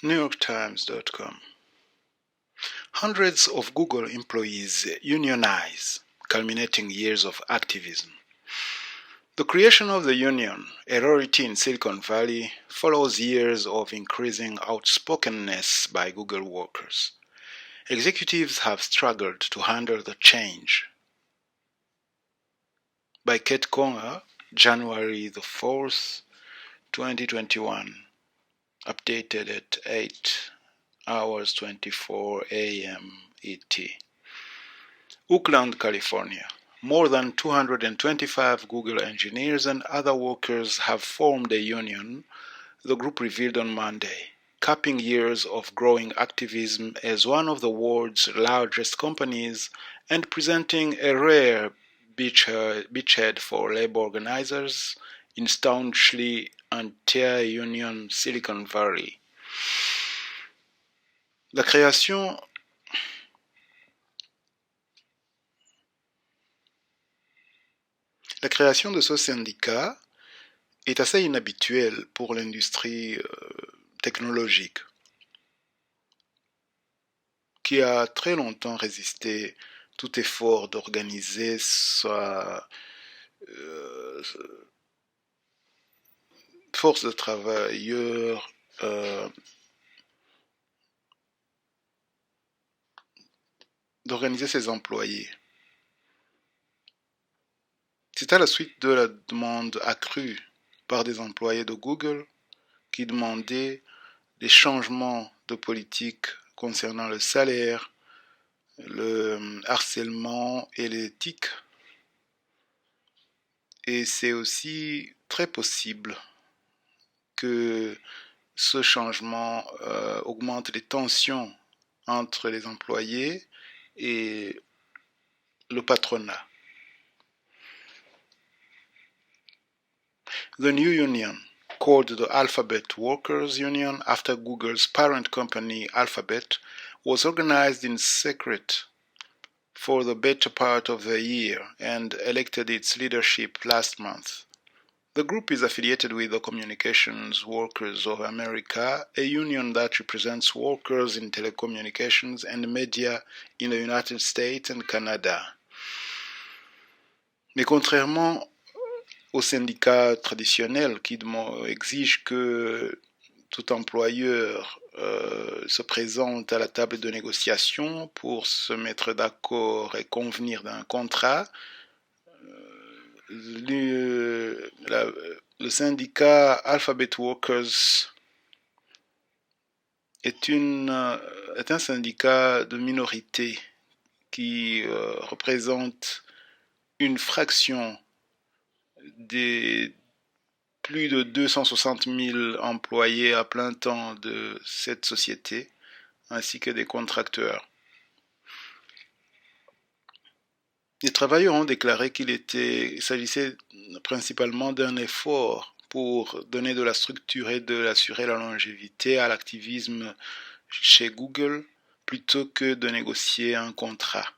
NewYorkTimes.com. Hundreds of Google employees unionize, culminating years of activism. The creation of the union, a rarity in Silicon Valley, follows years of increasing outspokenness by Google workers. Executives have struggled to handle the change. By Kate Conger, January the 4th, 2021. Updated at 8 hours 24 a.m. ET. Oakland, California. More than 225 Google engineers and other workers have formed a union, the group revealed on Monday, capping years of growing activism as one of the world's largest companies and presenting a rare beachhead for labor organizers in staunchly anti-union Silicon Valley. La création de ce syndicat est assez inhabituelle pour l'industrie technologique, qui a très longtemps résisté tout effort d'organiser sa force de travailleurs d'organiser ses employés. C'est à la suite de la demande accrue par des employés de Google qui demandaient des changements de politique concernant le salaire, le harcèlement et l'éthique. Et c'est aussi très possible que ce changement augmente les tensions entre les employés et le patronat. The new union, called the Alphabet Workers Union after Google's parent company Alphabet, was organized in secret for the better part of the year and elected its leadership last month. The group is affiliated with the Communications Workers of America, a union that represents workers in telecommunications and media in the United States and Canada. Mais contrairement aux syndicats traditionnels qui exigent que tout employeur se présente à la table de négociation pour se mettre d'accord et convenir d'un contrat, le syndicat Alphabet Workers est un syndicat de minorité qui représente une fraction des plus de 260 000 employés à plein temps de cette société, ainsi que des contracteurs. Les travailleurs ont déclaré qu'il s'agissait principalement d'un effort pour donner de la structure et d'assurer la longévité à l'activisme chez Google plutôt que de négocier un contrat.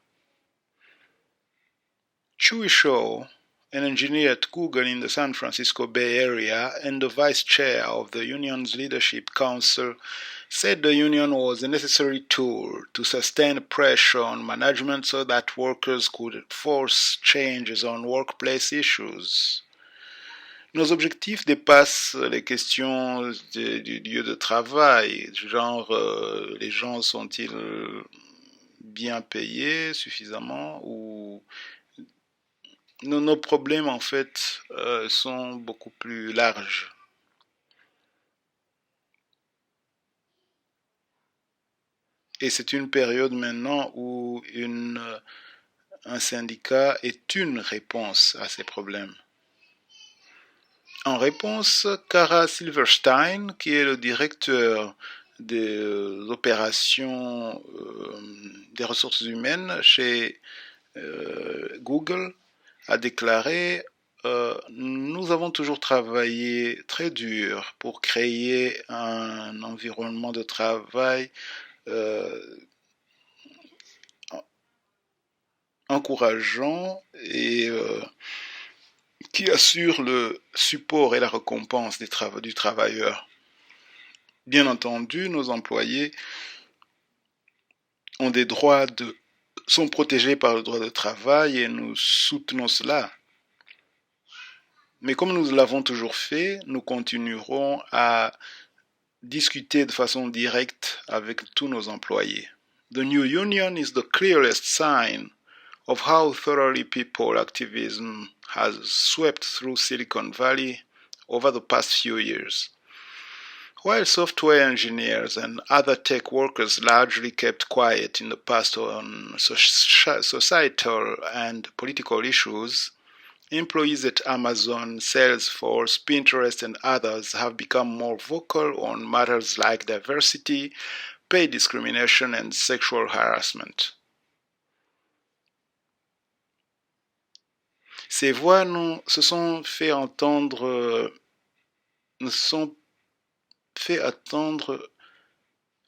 Chewy Shaw, an engineer at Google in the San Francisco Bay Area and the vice chair of the union's leadership council, said the union was a necessary tool to sustain pressure on management so that workers could force changes on workplace issues. Nos objectifs dépassent les questions du lieu de travail, genre les gens sont-ils bien payés suffisamment ou nos problèmes en fait sont beaucoup plus larges. Et c'est une période maintenant où un syndicat est une réponse à ces problèmes. En réponse, Kara Silverstein, qui est le directeur des opérations des ressources humaines chez Google, a déclaré nous avons toujours travaillé très dur pour créer un environnement de travail encourageant et qui assure le support et la récompense du travailleur. Bien entendu, nos employés ont des droits sont protégés par le droit de travail et nous soutenons cela. Mais comme nous l'avons toujours fait, nous continuerons à discuter de façon directe avec tous nos employés. The new union is the clearest sign of how thoroughly people activism has swept through Silicon Valley over the past few years. While software engineers and other tech workers largely kept quiet in the past on societal and political issues, employees at Amazon, Salesforce, Pinterest, and others have become more vocal on matters like diversity, pay discrimination, and sexual harassment. Ces voix se sont fait entendre,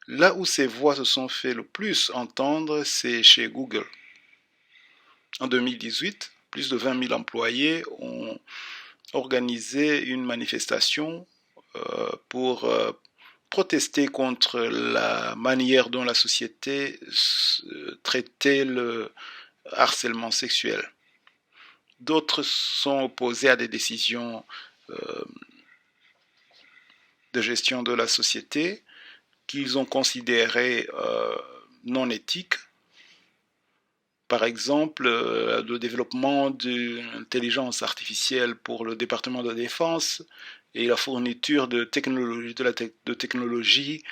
là où ces voix se sont fait le plus entendre, c'est chez Google. En 2018, plus de 20 000 employés ont organisé une manifestation pour protester contre la manière dont la société traitait le harcèlement sexuel. D'autres sont opposés à des décisions de gestion de la société qu'ils ont considérées non éthiques. Par exemple, le développement d'une intelligence artificielle pour le département de la défense et la fourniture de technologies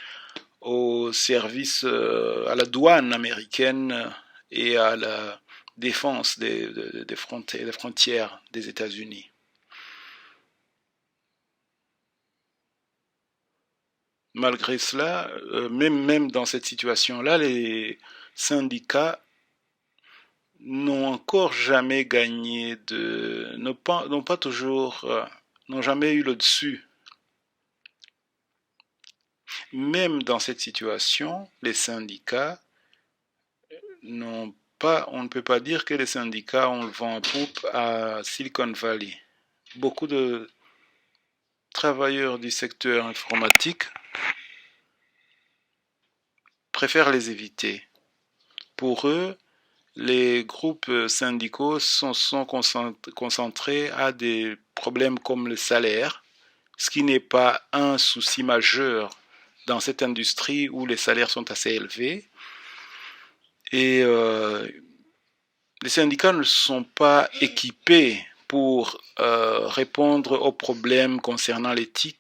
au service, à la douane américaine et à la défense des frontières des États-Unis. Malgré cela, même dans cette situation-là, les syndicats n'ont encore jamais gagné n'ont jamais eu le dessus. Même dans cette situation, les syndicats on ne peut pas dire que les syndicats ont le vent en poupe à Silicon Valley. Beaucoup de travailleurs du secteur informatique préfèrent les éviter. Pour eux, les groupes syndicaux sont concentrés à des problèmes comme le salaire, ce qui n'est pas un souci majeur dans cette industrie où les salaires sont assez élevés. Et les syndicats ne sont pas équipés pour répondre aux problèmes concernant l'éthique